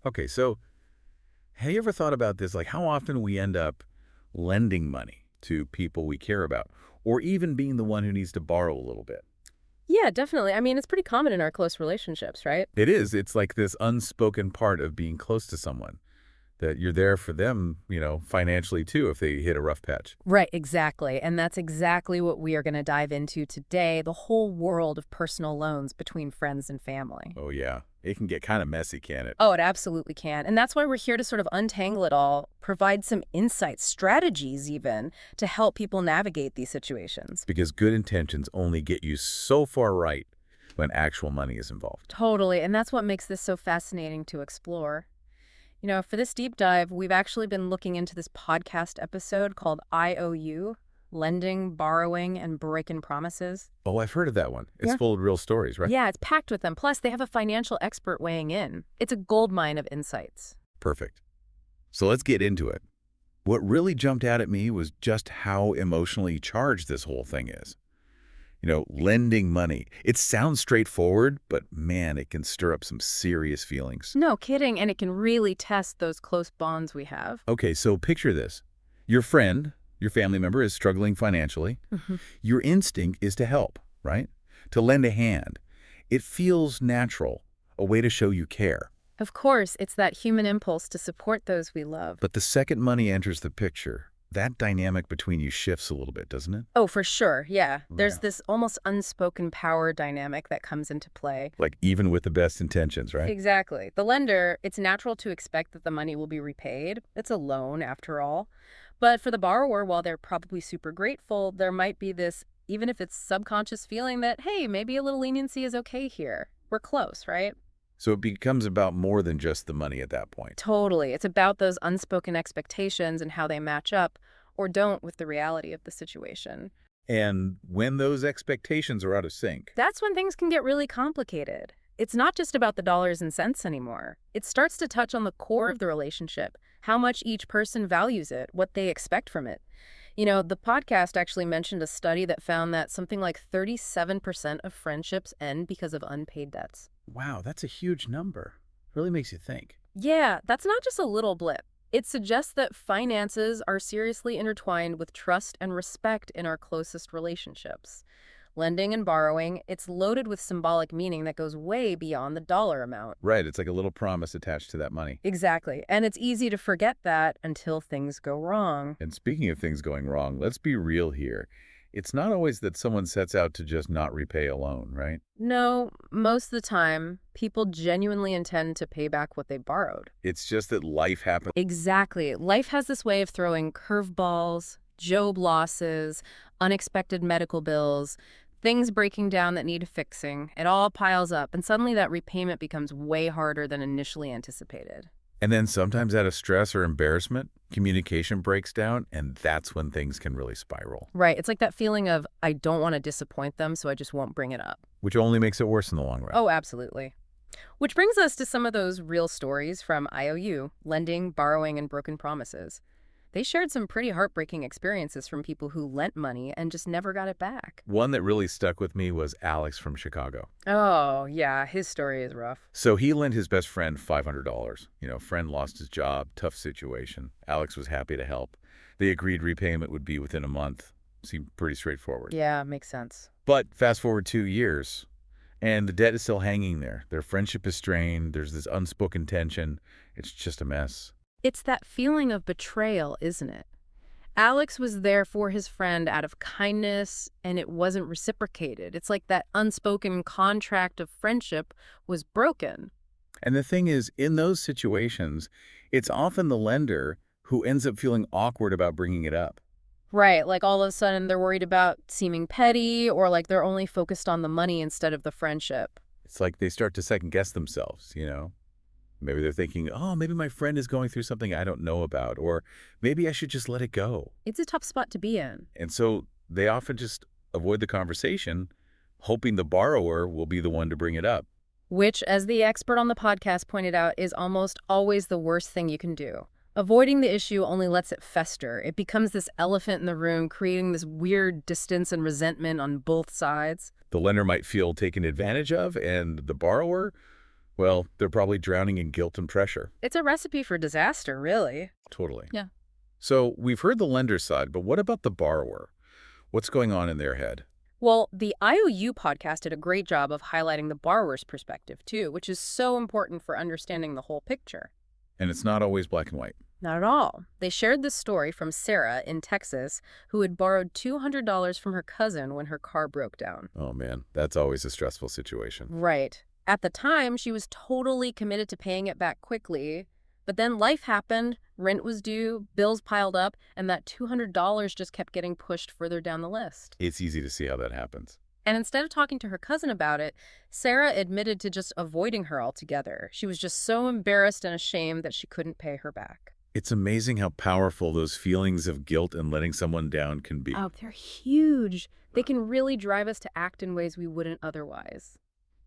Okay, so have you ever thought about this? Like how often we end up lending money to people we care about, or even being the one who needs to borrow a little bit? Yeah, definitely. I mean, it's pretty common in our close relationships, right? It is. It's like this unspoken part of being close to someone that you're there for them, financially too, if they hit a rough patch. Right, exactly. And that's exactly what we are going to dive into today, the whole world of personal loans between friends and family. Oh, yeah. It can get kind of messy, can it? Oh, it absolutely can. And that's why we're here to sort of untangle it all, provide some insights, strategies even, to help people navigate these situations. Because good intentions only get you so far right when actual money is involved. Totally. And that's what makes this so fascinating to explore. For this deep dive, we've actually been looking into this podcast episode called IOU, Lending, Borrowing, and Breaking Promises. Oh, I've heard of that one. It's Yeah. full of real stories, right? Yeah, it's packed with them. Plus, they have a financial expert weighing in. It's a goldmine of insights. Perfect. So let's get into it. What really jumped out at me was just how emotionally charged this whole thing is. Lending money. It sounds straightforward, but man, it can stir up some serious feelings. No kidding, and it can really test those close bonds we have. Okay, so picture this. Your friend, your family member is struggling financially. Mhm. Your instinct is to help, right? To lend a hand. It feels natural, a way to show you care. Of course, it's that human impulse to support those we love. But the second money enters the picture, that dynamic between you shifts a little bit, doesn't it? Oh, for sure, yeah. There's Yeah. this almost unspoken power dynamic that comes into play. Like even with the best intentions, right? Exactly. The lender, it's natural to expect that the money will be repaid. It's a loan, after all. But for the borrower, while they're probably super grateful, there might be this, even if it's subconscious feeling that, hey, maybe a little leniency is okay here. We're close, right? So it becomes about more than just the money at that point. Totally. It's about those unspoken expectations and how they match up or don't with the reality of the situation. And when those expectations are out of sync, That's when things can get really complicated. It's not just about the dollars and cents anymore. It starts to touch on the core of the relationship, how much each person values it, what they expect from it. The podcast actually mentioned a study that found that something like 37% of friendships end because of unpaid debts. wow, that's a huge number. Really makes you think. Yeah, that's not just a little blip. It suggests that finances are seriously intertwined with trust and respect in our closest relationships. Lending and borrowing, it's loaded with symbolic meaning that goes way beyond the dollar amount. Right, it's like a little promise attached to that money. Exactly. And it's easy to forget that until things go wrong. And speaking of things going wrong, let's be real here. It's not always that someone sets out to just not repay a loan, right? No, most of the time, people genuinely intend to pay back what they borrowed. It's just that life happens. Exactly. Life has this way of throwing curveballs, job losses, unexpected medical bills, things breaking down that need fixing. It all piles up, and suddenly that repayment becomes way harder than initially anticipated. And then sometimes out of stress or embarrassment, communication breaks down, and that's when things can really spiral, Right. It's like that feeling of, I don't want to disappoint them, so I just won't bring it up. which only makes it worse in the long run. Oh, absolutely. Which brings us to some of those real stories from IOU, lending, borrowing, and broken promises. They shared some pretty heartbreaking experiences from people who lent money and just never got it back. One that really stuck with me was Alex from Chicago. Oh, yeah, his story is rough. So he lent his best friend $500. Friend lost his job, tough situation. Alex was happy to help. They agreed repayment would be within a month. Seemed pretty straightforward. Yeah, makes sense. But fast forward 2 years, and the debt is still hanging there. Their friendship is strained. There's this unspoken tension. It's just a mess. It's that feeling of betrayal, isn't it? Alex was there for his friend out of kindness, and it wasn't reciprocated. It's like that unspoken contract of friendship was broken. And the thing is, in those situations, it's often the lender who ends up feeling awkward about bringing it up. Right, like all of a sudden they're worried about seeming petty or like they're only focused on the money instead of the friendship. It's like they start to second guess themselves. Maybe they're thinking, oh, maybe my friend is going through something I don't know about, or maybe I should just let it go. It's a tough spot to be in. And so they often just avoid the conversation, hoping the borrower will be the one to bring it up. Which, as the expert on the podcast pointed out, is almost always the worst thing you can do. Avoiding the issue only lets it fester. It becomes this elephant in the room, creating this weird distance and resentment on both sides. The lender might feel taken advantage of, and the borrower, Well, they're probably drowning in guilt and pressure. It's a recipe for disaster, really. Totally. Yeah. So we've heard the lender's side, but what about the borrower? What's going on in their head? Well, the IOU podcast did a great job of highlighting the borrower's perspective, too, which is so important for understanding the whole picture. And it's not always black and white. Not at all. They shared this story from Sarah in Texas, who had borrowed $200 from her cousin when her car broke down. Oh man, that's always a stressful situation. Right. At the time, she was totally committed to paying it back quickly, but then life happened, rent was due, bills piled up, and that $200 just kept getting pushed further down the list. It's easy to see how that happens. And instead of talking to her cousin about it, Sarah admitted to just avoiding her altogether. She was just so embarrassed and ashamed that she couldn't pay her back. It's amazing how powerful those feelings of guilt and letting someone down can be. Oh, they're huge. They can really drive us to act in ways we wouldn't otherwise.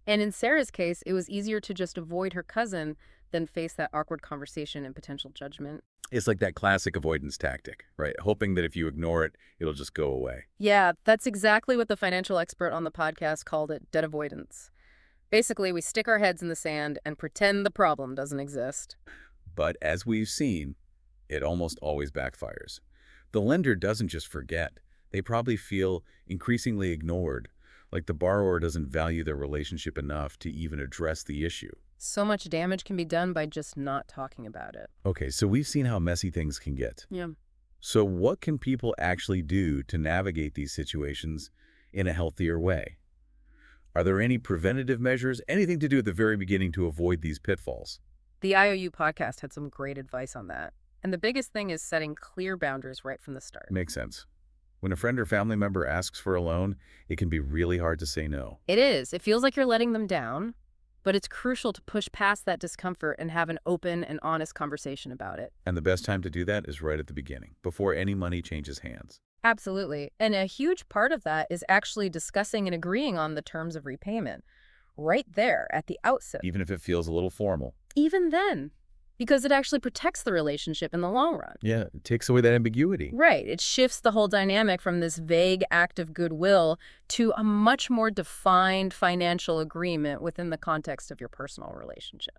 And in Sarah's case, it was easier to just avoid her cousin than face that awkward conversation and potential judgment. It's like that classic avoidance tactic, right? Hoping that if you ignore it, it'll just go away. Yeah, that's exactly what the financial expert on the podcast called it, debt avoidance. Basically, we stick our heads in the sand and pretend the problem doesn't exist. But as we've seen, it almost always backfires. The lender doesn't just forget. They probably feel increasingly ignored, like the borrower doesn't value their relationship enough to even address the issue. So much damage can be done by just not talking about it. Okay, so we've seen how messy things can get. Yeah. So what can people actually do to navigate these situations in a healthier way? Are there any preventative measures, anything to do at the very beginning to avoid these pitfalls? The IOU podcast had some great advice on that. And the biggest thing is setting clear boundaries right from the start. Makes sense. When a friend or family member asks for a loan, it can be really hard to say no. It is. It feels like you're letting them down, but it's crucial to push past that discomfort and have an open and honest conversation about it. And the best time to do that is right at the beginning, before any money changes hands. Absolutely. And a huge part of that is actually discussing and agreeing on the terms of repayment right there at the outset. Even if it feels a little formal. Even then, because it actually protects the relationship in the long run. Yeah, it takes away that ambiguity. Right. It shifts the whole dynamic from this vague act of goodwill to a much more defined financial agreement within the context of your personal relationship.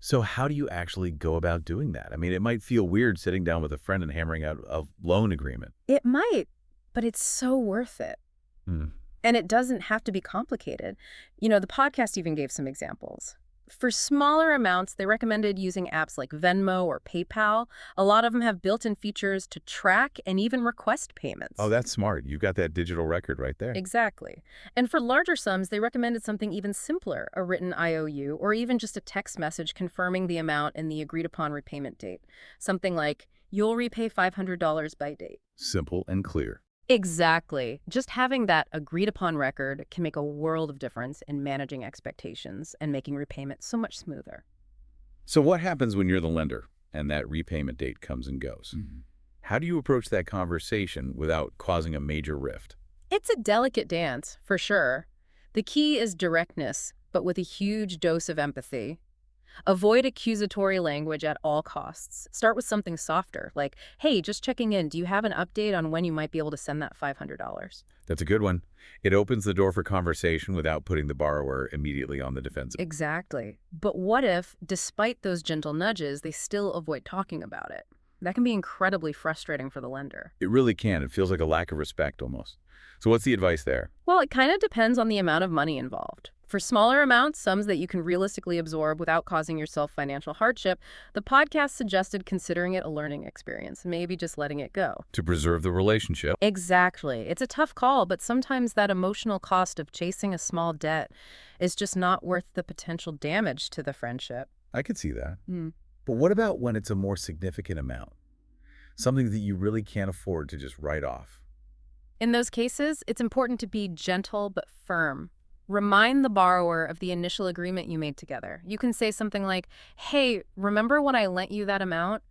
So how do you actually go about doing that? I mean, it might feel weird sitting down with a friend and hammering out a loan agreement. It might, but it's so worth it. Hmm. And it doesn't have to be complicated. You know, the podcast even gave some examples. For smaller amounts, they recommended using apps like Venmo or PayPal. A lot of them have built-in features to track and even request payments. Oh, that's smart. You've got that digital record right there. Exactly. And for larger sums, they recommended something even simpler, a written IOU, or even just a text message confirming the amount and the agreed-upon repayment date. Something like, you'll repay $500 by date. Simple and clear. Exactly. Just having that agreed-upon record can make a world of difference in managing expectations and making repayment so much smoother. So what happens when you're the lender and that repayment date comes and goes? How do you approach that conversation without causing a major rift? It's a delicate dance, for sure. The key is directness, but with a huge dose of empathy. Avoid accusatory language at all costs. Start with something softer, like, hey, just checking in, do you have an update on when you might be able to send that $500? That's a good one. It opens the door for conversation without putting the borrower immediately on the defensive. Exactly. But what if, despite those gentle nudges, they still avoid talking about it? That can be incredibly frustrating for the lender. It really can. It feels like a lack of respect almost. So what's the advice there? Well, it kind of depends on the amount of money involved. For smaller amounts, sums that you can realistically absorb without causing yourself financial hardship, the podcast suggested considering it a learning experience and maybe just letting it go. To preserve the relationship. Exactly. It's a tough call, but sometimes that emotional cost of chasing a small debt is just not worth the potential damage to the friendship. I could see that. But what about when it's a more significant amount? Something that you really can't afford to just write off. In those cases, it's important to be gentle but firm. Remind the borrower of the initial agreement you made together. You can say something like, hey, remember when I lent you that amount?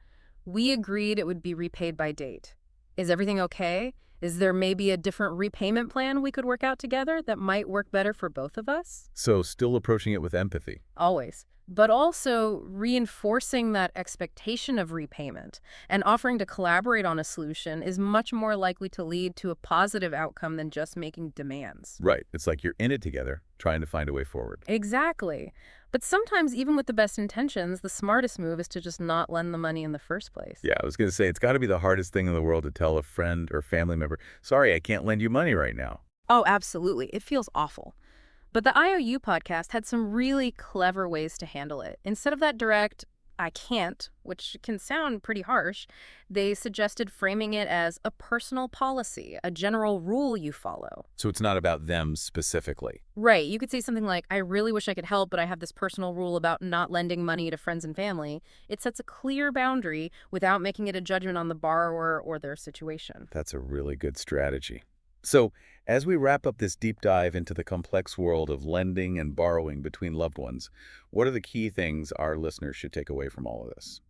We agreed it would be repaid by date. Is everything okay? Is there maybe a different repayment plan we could work out together that might work better for both of us? So still approaching it with empathy. Always. But also reinforcing that expectation of repayment and offering to collaborate on a solution is much more likely to lead to a positive outcome than just making demands. Right. It's like you're in it together, trying to find a way forward. Exactly. But sometimes, even with the best intentions, the smartest move is to just not lend the money in the first place. Yeah, I was going to say, it's got to be the hardest thing in the world to tell a friend or family member, sorry, I can't lend you money right now. Oh, absolutely. It feels awful. But the IOU podcast had some really clever ways to handle it. Instead of that direct, I can't, which can sound pretty harsh, they suggested framing it as a personal policy, a general rule you follow. So it's not about them specifically. Right. You could say something like, I really wish I could help, but I have this personal rule about not lending money to friends and family. It sets a clear boundary without making it a judgment on the borrower or their situation. That's a really good strategy. So, as we wrap up this deep dive into the complex world of lending and borrowing between loved ones, what are the key things our listeners should take away from all of this?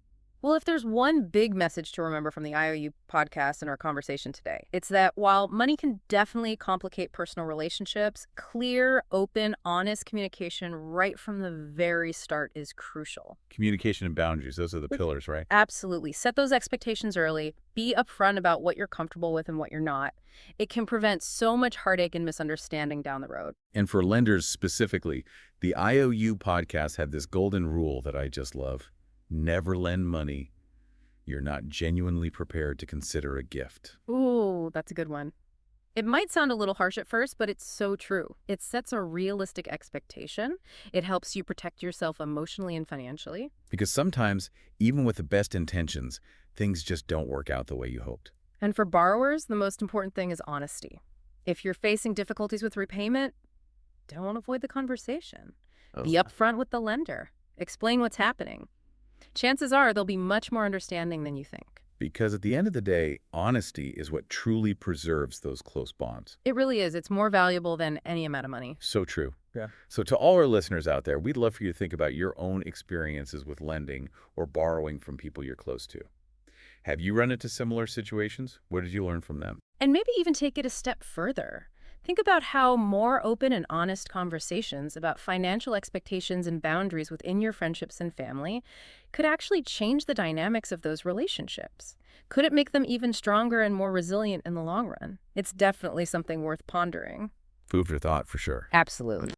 Well, if there's one big message to remember from the IOU podcast and our conversation today, it's that while money can definitely complicate personal relationships, clear, open, honest communication right from the very start is crucial. Communication and boundaries, those are the pillars, right? Absolutely. Set those expectations early. Be upfront about what you're comfortable with and what you're not. It can prevent so much heartache and misunderstanding down the road. And for lenders specifically, the IOU podcast had this golden rule that I just love. Never lend money you're not genuinely prepared to consider a gift. Ooh, that's a good one. It might sound a little harsh at first, but it's so true. It sets a realistic expectation. It helps you protect yourself emotionally and financially. Because sometimes, even with the best intentions, things just don't work out the way you hoped. And for borrowers, the most important thing is honesty. If you're facing difficulties with repayment, don't avoid the conversation. Oh. Be upfront with the lender. Explain what's happening. Chances are they'll be much more understanding than you think. Because at the end of the day, honesty is what truly preserves those close bonds. It really is. It's more valuable than any amount of money. So true. Yeah. So to all our listeners out there, we'd love for you to think about your own experiences with lending or borrowing from people you're close to. Have you run into similar situations? What did you learn from them? And maybe even take it a step further. Think about how more open and honest conversations about financial expectations and boundaries within your friendships and family could actually change the dynamics of those relationships. Could it make them even stronger and more resilient in the long run? It's definitely something worth pondering. Food for thought, for sure. Absolutely.